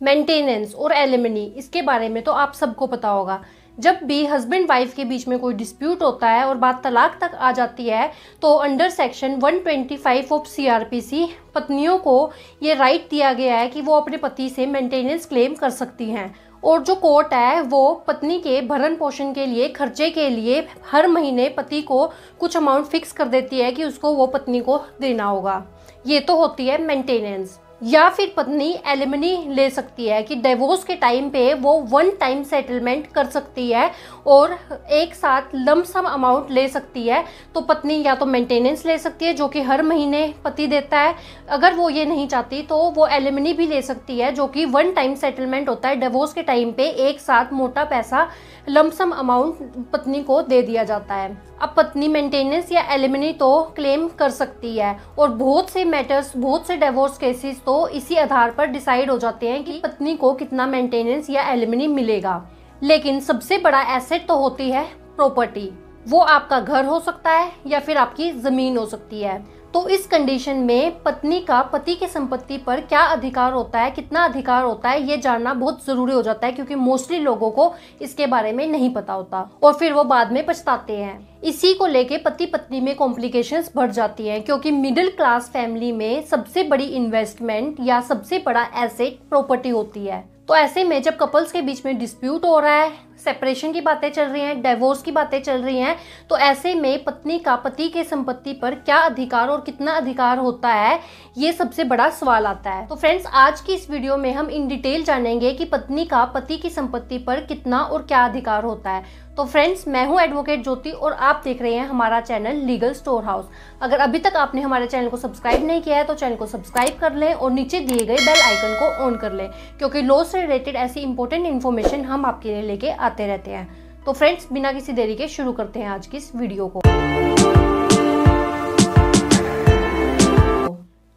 Maintenance और alimony, इसके बारे में तो आप सबको पता होगा। जब भी हस्बैंड वाइफ के बीच में कोई डिस्प्यूट होता है और बात तलाक तक आ जाती है तो अंडर सेक्शन 125 ऑफ सीआरपीसी पत्नियों को ये राइट दिया गया है कि वो अपने पति से मेंटेनेंस क्लेम कर सकती हैं। और जो कोर्ट है वो पत्नी के भरण पोषण के लिए, खर्चे के लिए हर महीने पति को कुछ अमाउंट फिक्स कर देती है कि उसको वो पत्नी को देना होगा। ये तो होती है मेंटेनेंस। या फिर पत्नी एलिमनी ले सकती है कि डिवोर्स के टाइम पे वो वन टाइम सेटलमेंट कर सकती है और एक साथ लमसम अमाउंट ले सकती है। तो पत्नी या तो मेंटेनेंस ले सकती है जो कि हर महीने पति देता है, अगर वो ये नहीं चाहती तो वो एलिमनी भी ले सकती है जो कि वन टाइम सेटलमेंट होता है। डिवोर्स के टाइम पे एक साथ मोटा पैसा लमसम अमाउंट पत्नी को दे दिया जाता है। अब पत्नी मेंटेनेंस या एलिमनी तो क्लेम कर सकती है और बहुत से मैटर्स, बहुत से डिवोर्स केसेस तो इसी आधार पर डिसाइड हो जाते हैं कि पत्नी को कितना मेंटेनेंस या एलिमनी मिलेगा। लेकिन सबसे बड़ा एसेट तो होती है प्रॉपर्टी। वो आपका घर हो सकता है या फिर आपकी जमीन हो सकती है। तो इस कंडीशन में पत्नी का पति की संपत्ति पर क्या अधिकार होता है, कितना अधिकार होता है, ये जानना बहुत जरूरी हो जाता है क्योंकि मोस्टली लोगों को इसके बारे में नहीं पता होता और फिर वो बाद में पछताते हैं। इसी को लेके पति पत्नी में कॉम्प्लिकेशंस बढ़ जाती हैं क्योंकि मिडिल क्लास फैमिली में सबसे बड़ी इन्वेस्टमेंट या सबसे बड़ा एसेट प्रॉपर्टी होती है। तो ऐसे में जब कपल्स के बीच में डिस्प्यूट हो रहा है, सेपरेशन की बातें चल रही हैं, डिवोर्स की बातें चल रही हैं, तो ऐसे में पत्नी का पति के संपत्ति पर क्या अधिकार और कितना अधिकार होता है, ये सबसे बड़ा सवाल आता है। तो फ्रेंड्स, आज की इस वीडियो में हम इन डिटेल जानेंगे कि पत्नी का पति की संपत्ति पर कितना और क्या अधिकार होता है। तो फ्रेंड्स, मैं हूं एडवोकेट ज्योति और आप देख रहे हैं हमारा चैनल लीगल स्टोर हाउस। अगर अभी तक आपने हमारे चैनल को सब्सक्राइब नहीं किया है तो चैनल को सब्सक्राइब कर लें और नीचे दिए गए बेल आइकन को ऑन कर लें क्योंकि लॉ से रिलेटेड ऐसी इंपॉर्टेंट इन्फॉर्मेशन हम आपके लिए लेके आते रहते हैं। तो फ्रेंड्स, बिना किसी देरी के शुरू करते हैं आज की इस वीडियो को।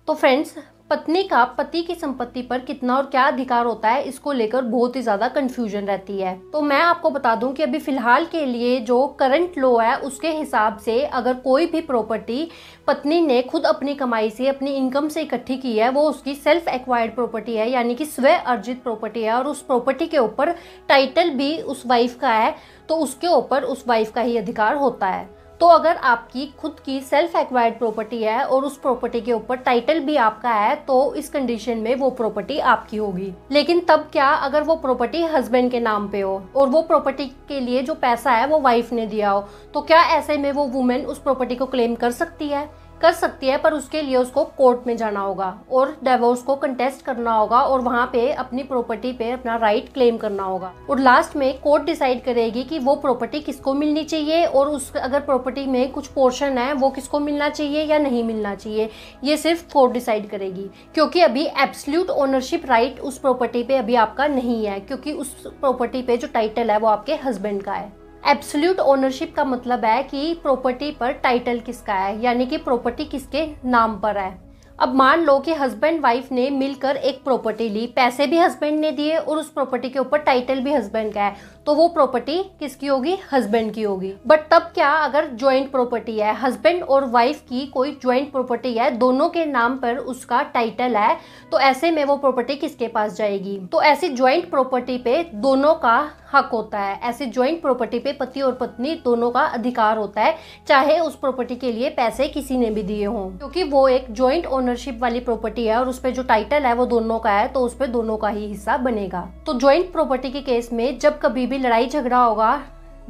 तो फ्रेंड्स, पत्नी का पति की संपत्ति पर कितना और क्या अधिकार होता है, इसको लेकर बहुत ही ज्यादा कंफ्यूजन रहती है। तो मैं आपको बता दूं कि अभी फिलहाल के लिए जो करंट लॉ है उसके हिसाब से अगर कोई भी प्रॉपर्टी पत्नी ने खुद अपनी कमाई से, अपनी इनकम से इकट्ठी की है, वो उसकी सेल्फ एक्वायर्ड प्रॉपर्टी है, यानी कि स्व अर्जित प्रॉपर्टी है और उस प्रॉपर्टी के ऊपर टाइटल भी उस वाइफ का है, तो उसके ऊपर उस वाइफ का ही अधिकार होता है। तो अगर आपकी खुद की सेल्फ एक्वायर्ड प्रॉपर्टी है और उस प्रॉपर्टी के ऊपर टाइटल भी आपका है तो इस कंडीशन में वो प्रॉपर्टी आपकी होगी। लेकिन तब क्या अगर वो प्रॉपर्टी हस्बैंड के नाम पे हो और वो प्रॉपर्टी के लिए जो पैसा है वो वाइफ ने दिया हो, तो क्या ऐसे में वो वुमेन उस प्रॉपर्टी को क्लेम कर सकती है? कर सकती है, पर उसके लिए उसको कोर्ट में जाना होगा और डिवोर्स को कंटेस्ट करना होगा और वहाँ पे अपनी प्रॉपर्टी पे अपना राइट क्लेम करना होगा। और लास्ट में कोर्ट डिसाइड करेगी कि वो प्रॉपर्टी किसको मिलनी चाहिए और उस अगर प्रॉपर्टी में कुछ पोर्शन है वो किसको मिलना चाहिए या नहीं मिलना चाहिए, ये सिर्फ कोर्ट डिसाइड करेगी। क्योंकि अभी एब्सोल्यूट ओनरशिप राइट उस प्रॉपर्टी पे अभी आपका नहीं है क्योंकि उस प्रॉपर्टी पे जो टाइटल है वो आपके हस्बैंड का है। एब्सोल्यूट ओनरशिप का मतलब है कि प्रॉपर्टी पर टाइटल किसका है, यानी कि प्रॉपर्टी किसके नाम पर है। अब मान लो कि हस्बैंड वाइफ ने मिलकर एक प्रॉपर्टी ली, पैसे भी हस्बैंड ने दिए और उस प्रॉपर्टी के ऊपर टाइटल भी हस्बैंड का है, तो वो प्रॉपर्टी किसकी होगी? हस्बैंड की होगी। बट तब क्या अगर ज्वाइंट प्रॉपर्टी है, हस्बैंड और वाइफ की कोई ज्वाइंट प्रॉपर्टी है, दोनों के नाम पर उसका टाइटल है, तो ऐसे में वो प्रॉपर्टी किसके पास जाएगी? तो ऐसी ज्वाइंट प्रॉपर्टी पे दोनों का हक होता है। ऐसी ज्वाइंट प्रॉपर्टी पे पति और पत्नी दोनों का अधिकार होता है, चाहे उस प्रॉपर्टी के लिए पैसे किसी ने भी दिए हों, क्योंकि वो एक ज्वाइंट ओनरशिप वाली प्रॉपर्टी है और उस पे जो टाइटल है वो दोनों का है, तो उस पे दोनों का ही हिस्सा बनेगा। तो ज्वाइंट प्रॉपर्टी के केस में जब कभी भी लड़ाई झगड़ा होगा,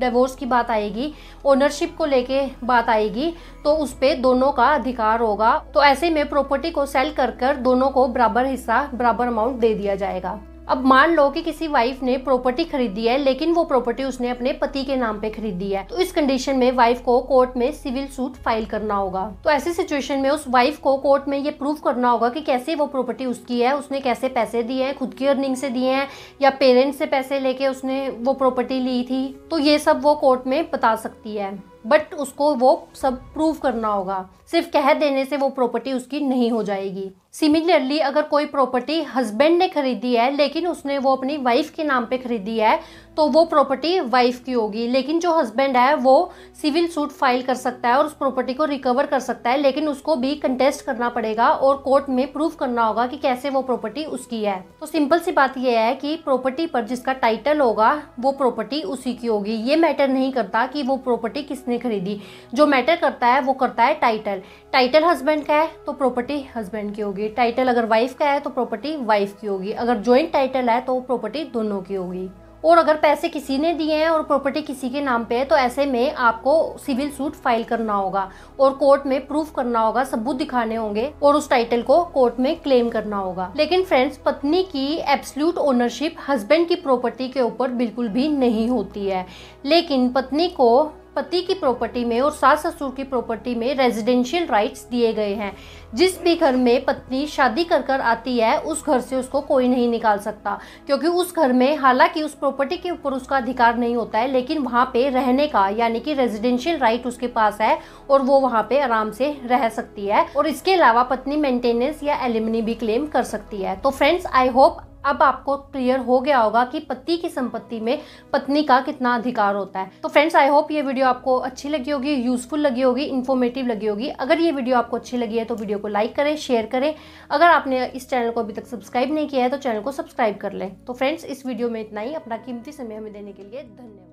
डिवोर्स की बात आएगी, ओनरशिप को लेके बात आएगी, तो उस पे दोनों का अधिकार होगा। तो ऐसे में प्रॉपर्टी को सेल कर कर दोनों को बराबर हिस्सा, बराबर अमाउंट दे दिया जाएगा। अब मान लो कि किसी वाइफ ने प्रॉपर्टी खरीदी है लेकिन वो प्रॉपर्टी उसने अपने पति के नाम पे खरीदी है, तो इस कंडीशन में वाइफ को कोर्ट में सिविल सूट फाइल करना होगा। तो ऐसी सिचुएशन में उस वाइफ को कोर्ट में ये प्रूव करना होगा कि कैसे वो प्रॉपर्टी उसकी है, उसने कैसे पैसे दिए हैं, खुद की अर्निंग से दिए हैं या पेरेंट्स से पैसे लेके उसने वो प्रॉपर्टी ली थी। तो ये सब वो कोर्ट में बता सकती है, बट उसको वो सब प्रूव करना होगा। सिर्फ कह देने से वो प्रॉपर्टी उसकी नहीं हो जाएगी। सिमिलरली अगर कोई प्रॉपर्टी हस्बैंड ने खरीदी है लेकिन उसने वो अपनी वाइफ के नाम पे खरीदी है तो वो प्रॉपर्टी वाइफ की होगी। लेकिन जो हस्बैंड है वो सिविल सूट फाइल कर सकता है और उस प्रॉपर्टी को रिकवर कर सकता है, लेकिन उसको भी कंटेस्ट करना पड़ेगा और कोर्ट में प्रूव करना होगा कि कैसे वो प्रॉपर्टी उसकी है। तो सिंपल सी बात यह है कि प्रॉपर्टी पर जिसका टाइटल होगा वो प्रॉपर्टी उसी की होगी। ये मैटर नहीं करता कि वो प्रॉपर्टी किसने खरीदी, जो मैटर करता है वो करता है टाइटल। टाइटल हस्बैंड का है तो प्रॉपर्टी हस्बैंड की होगी, टाइटल अगर वाइफ का है तो प्रॉपर्टी वाइफ की होगी, अगर जॉइंट टाइटल है तो प्रॉपर्टी दोनों की होगी। और अगर पैसे किसी ने दिए हैं और प्रॉपर्टी किसी के नाम पे है तो ऐसे में आपको सिविल सूट फाइल करना होगा और कोर्ट में प्रूफ करना होगा, सबूत दिखाने होंगे और उस टाइटल को कोर्ट में क्लेम करना होगा। लेकिन फ्रेंड्स, पत्नी की एब्सोल्यूट ओनरशिप हस्बैंड की प्रॉपर्टी के ऊपर बिल्कुल भी नहीं होती है, लेकिन पत्नी को पति की प्रॉपर्टी में और सास ससुर की प्रॉपर्टी में रेजिडेंशियल राइट्स दिए गए हैं। जिस भी घर में पत्नी शादी कर कर आती है उस घर से उसको कोई नहीं निकाल सकता, क्योंकि उस घर में हालांकि उस प्रॉपर्टी के ऊपर उसका अधिकार नहीं होता है, लेकिन वहाँ पे रहने का यानी कि रेजिडेंशियल राइट उसके पास है और वो वहाँ पे आराम से रह सकती है। और इसके अलावा पत्नी मेंटेनेंस या एलिमनी भी क्लेम कर सकती है। तो फ्रेंड्स, आई होप अब आपको क्लियर हो गया होगा कि पति की संपत्ति में पत्नी का कितना अधिकार होता है। तो फ्रेंड्स, आई होप ये वीडियो आपको अच्छी लगी होगी, यूजफुल लगी होगी, इन्फॉर्मेटिव लगी होगी। अगर ये वीडियो आपको अच्छी लगी है तो वीडियो को लाइक करें, शेयर करें। अगर आपने इस चैनल को अभी तक सब्सक्राइब नहीं किया है तो चैनल को सब्सक्राइब कर लें। तो फ्रेंड्स, इस वीडियो में इतना ही। अपना कीमती समय हमें देने के लिए धन्यवाद।